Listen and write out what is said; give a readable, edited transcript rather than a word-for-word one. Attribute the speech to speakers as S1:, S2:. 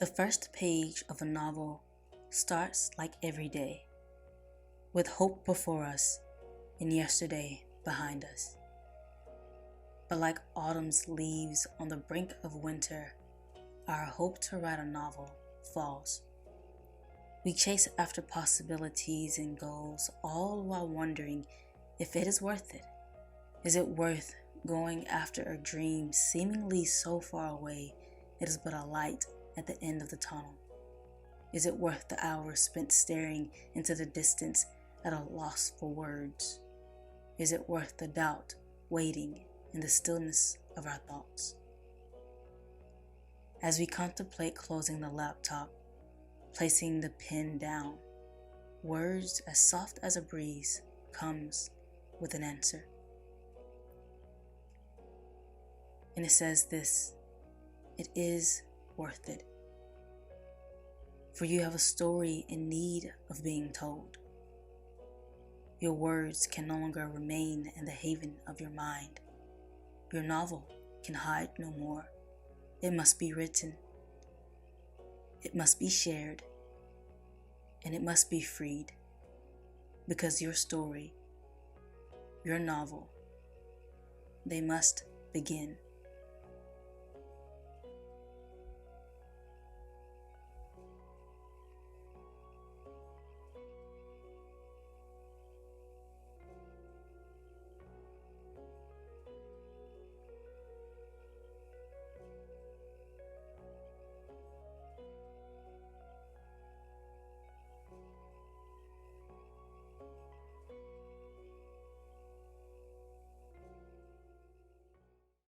S1: The first page of a novel starts like every day, with hope before us and yesterday behind us. But like autumn's leaves on the brink of winter, our hope to write a novel falls. We chase after possibilities and goals, all while wondering if it is worth it. Is it worth going after a dream seemingly so far away it is but a light at the end of the tunnel? Is it worth the hours spent staring into the distance at a loss for words? Is it worth the doubt waiting in the stillness of our thoughts? As we contemplate closing the laptop, placing the pen down, words as soft as a breeze comes with an answer. And it says this: it is worth it. For you have a story in need of being told. Your words can no longer remain in the haven of your mind. Your novel can hide no more. It must be written. It must be shared. And it must be freed. Because your story, your novel, they must begin.